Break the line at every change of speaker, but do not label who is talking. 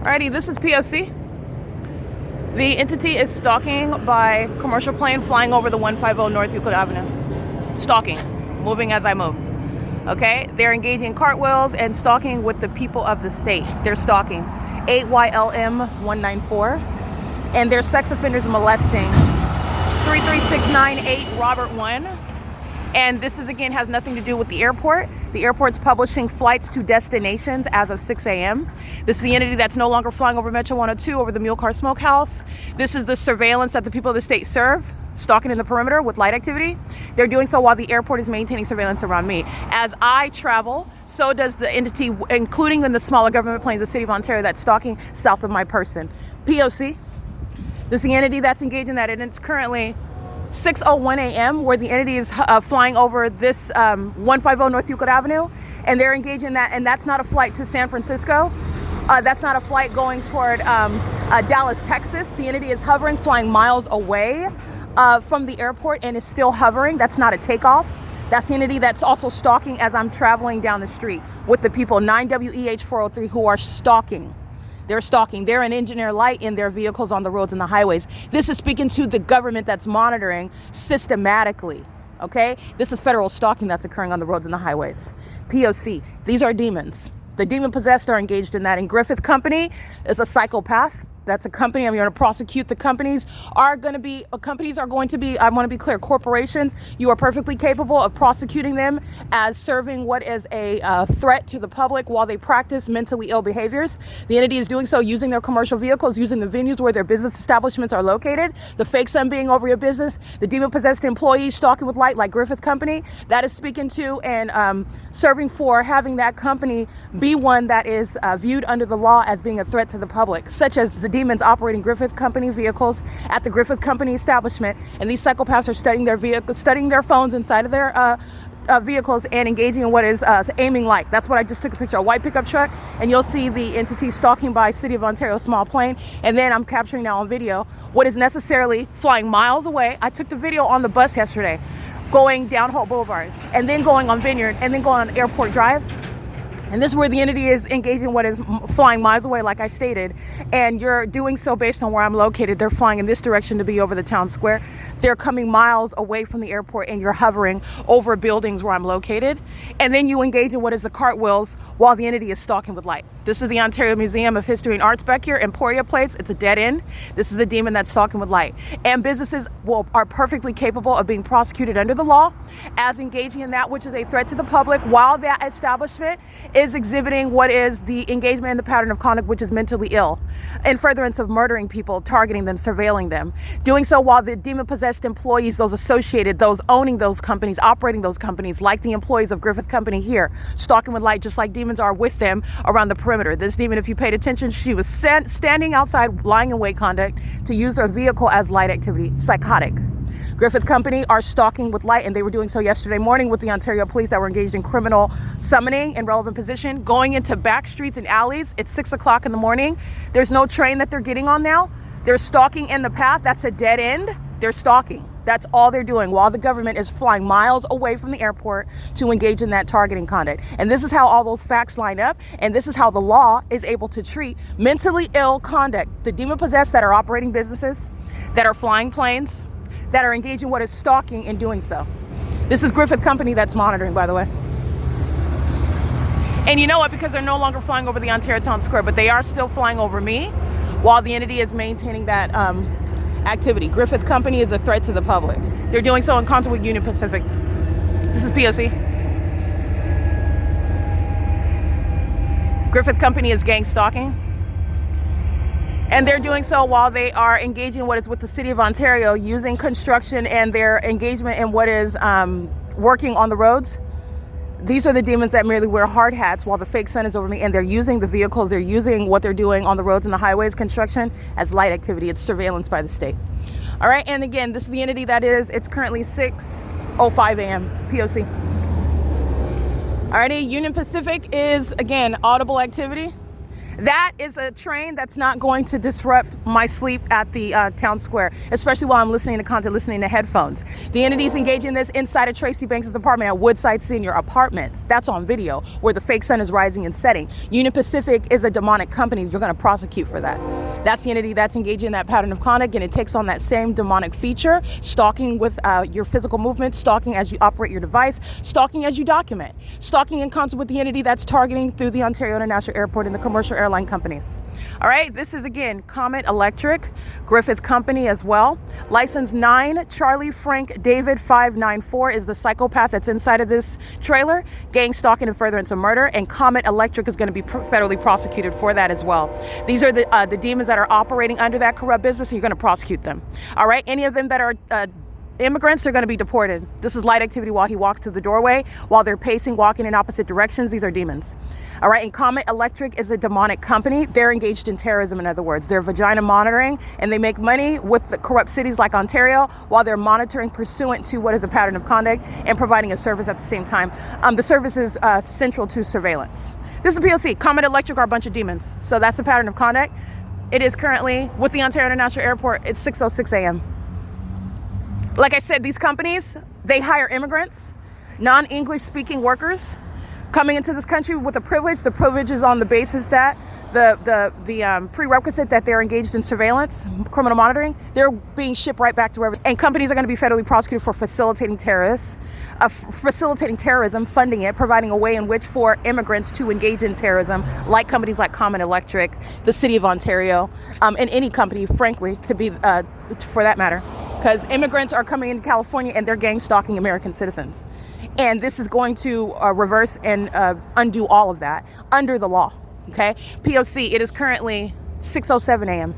Alrighty, this is P.O.C. The entity is stalking by commercial plane flying over the 150 North Euclid Avenue. Stalking, moving as I move. Okay, they're engaging in cartwheels and stalking with the people of the state. They're stalking 8YLM194, and they're sex offenders molesting 33698 Robert 1. And this is, again, has nothing to do with the airport. The airport's publishing flights to destinations as of 6 a.m. This is the entity that's no longer flying over Metro 102 over the Mule Car Smokehouse. This is the surveillance that the people of the state serve, stalking in the perimeter with light activity. They're doing so while the airport is maintaining surveillance around me. As I travel, so does the entity, including in the smaller government planes, the city of Ontario, that's stalking south of my person. POC. This is the entity that's engaged in that, and it's currently 6:01 a.m. where the entity is flying over this 150 North Euclid Avenue, and they're engaged in that, and that's not a flight to San Francisco. That's not a flight going toward Dallas, Texas. The entity is hovering, flying miles away from the airport, and is still hovering. That's not a takeoff. That's the entity that's also stalking as I'm traveling down the street with the people, 9WEH403, who are stalking. They're stalking. They're an engineer light in their vehicles on the roads and the highways. This is speaking to the government that's monitoring systematically, okay? This is federal stalking that's occurring on the roads and the highways. POC, these are demons. The demon-possessed are engaged in that. And Griffith Company is a psychopath. That's a company. I'm going to prosecute. The companies are going to be, I want to be clear, corporations. You are perfectly capable of prosecuting them as serving what is a threat to the public while they practice mentally ill behaviors. The entity is doing so using their commercial vehicles, using the venues where their business establishments are located. The fake sun being over your business. The demon-possessed employees stalking with light like Griffith Company. That is speaking to and serving for having that company be one that is viewed under the law as being a threat to the public, such as the demons operating Griffith Company vehicles at the Griffith Company establishment, and these psychopaths are studying their vehicles, studying their phones inside of their vehicles and engaging in what is aiming like. That's what I just took a picture of, a white pickup truck, and you'll see the entity stalking by City of Ontario small plane, and then I'm capturing now on video what is necessarily flying miles away. I took the video on the bus yesterday, going down Holt Boulevard, and then going on Vineyard, and then going on Airport Drive. And this is where the entity is engaging what is flying miles away, like I stated. And you're doing so based on where I'm located. They're flying in this direction to be over the town square. They're coming miles away from the airport, and you're hovering over buildings where I'm located. And then you engage in what is the cartwheels while the entity is stalking with light. This is the Ontario Museum of History and Arts back here, Emporia Place. It's a dead end. This is a demon that's stalking with light. And businesses are perfectly capable of being prosecuted under the law as engaging in that which is a threat to the public while that establishment is exhibiting what is the engagement in the pattern of conduct, which is mentally ill, in furtherance of murdering people, targeting them, surveilling them. Doing so while the demon-possessed employees, those associated, those owning those companies, operating those companies, like the employees of Griffith Company here, stalking with light, just like demons are with them around the perimeter. This demon, if you paid attention, she was standing outside, lying in wait conduct to use their vehicle as light activity. Psychotic. Griffith Company are stalking with light, and they were doing so yesterday morning with the Ontario police that were engaged in criminal summoning in relevant position, going into back streets and alleys. It's 6 o'clock in the morning. There's no train that they're getting on now. They're stalking in the path. That's a dead end. They're stalking. That's all they're doing while the government is flying miles away from the airport to engage in that targeting conduct. And this is how all those facts line up, and this is how the law is able to treat mentally ill conduct. The demon-possessed that are operating businesses, that are flying planes, that are engaging what is stalking in doing so. This is Griffith Company that's monitoring, by the way. And you know what? Because they're no longer flying over the Ontario Town Square, but they are still flying over me while the entity is maintaining that activity. Griffith Company is a threat to the public. They're doing so in concert with Union Pacific. This is POC. Griffith Company is gang stalking. And they're doing so while they are engaging what is with the City of Ontario, using construction and their engagement in what is working on the roads. These are the demons that merely wear hard hats while the fake sun is over me, and they're using the vehicles, they're using what they're doing on the roads and the highways, construction, as light activity. It's surveillance by the state. All right, and again, this is the entity that is, it's currently 6:05 a.m. POC. Alrighty, Union Pacific is, again, audible activity. That is a train that's not going to disrupt my sleep at the town square, especially while I'm listening to content, listening to headphones. The entities engaging in this inside of Tracy Banks' apartment at Woodside Senior Apartments. That's on video, where the fake sun is rising and setting. Union Pacific is a demonic company. You're going to prosecute for that. That's the entity that's engaging in that pattern of conduct, and it takes on that same demonic feature, stalking with your physical movement, stalking as you operate your device, stalking as you document, stalking in concert with the entity that's targeting through the Ontario International Airport and the commercial airline companies. All right, this is again COMET Electric, Griffith Company as well. License 9 Charlie Frank David 594 is the psychopath that's inside of this trailer, gang stalking and furtherance of murder, and COMET Electric is going to be federally prosecuted for that as well. These are the demons that are operating under that corrupt business, and you're going to prosecute them. All right, any of them that are immigrants are going to be deported. This is light activity while he walks to the doorway, while they're pacing, walking in opposite directions. These are demons. All right, and COMET Electric is a demonic company. They're engaged in terrorism, in other words. They're vagina monitoring, and they make money with the corrupt cities like Ontario while they're monitoring pursuant to what is a pattern of conduct and providing a service at the same time. The service is central to surveillance. This is P.O.C. COMET Electric are a bunch of demons. So that's the pattern of conduct. It is currently with the Ontario International Airport. It's 6:06 a.m. Like I said, these companies, they hire immigrants, non-English speaking workers coming into this country with a privilege. The privilege is on the basis that the prerequisite that they're engaged in surveillance, criminal monitoring, they're being shipped right back to wherever. And companies are going to be federally prosecuted for facilitating terrorists, facilitating terrorism, funding it, providing a way in which for immigrants to engage in terrorism, like companies like COMET Electric, the City of Ontario, and any company, frankly, to be for that matter. Because immigrants are coming into California and they're gang stalking American citizens. And this is going to reverse and undo all of that under the law. Okay? POC, it is currently 6:07 a.m.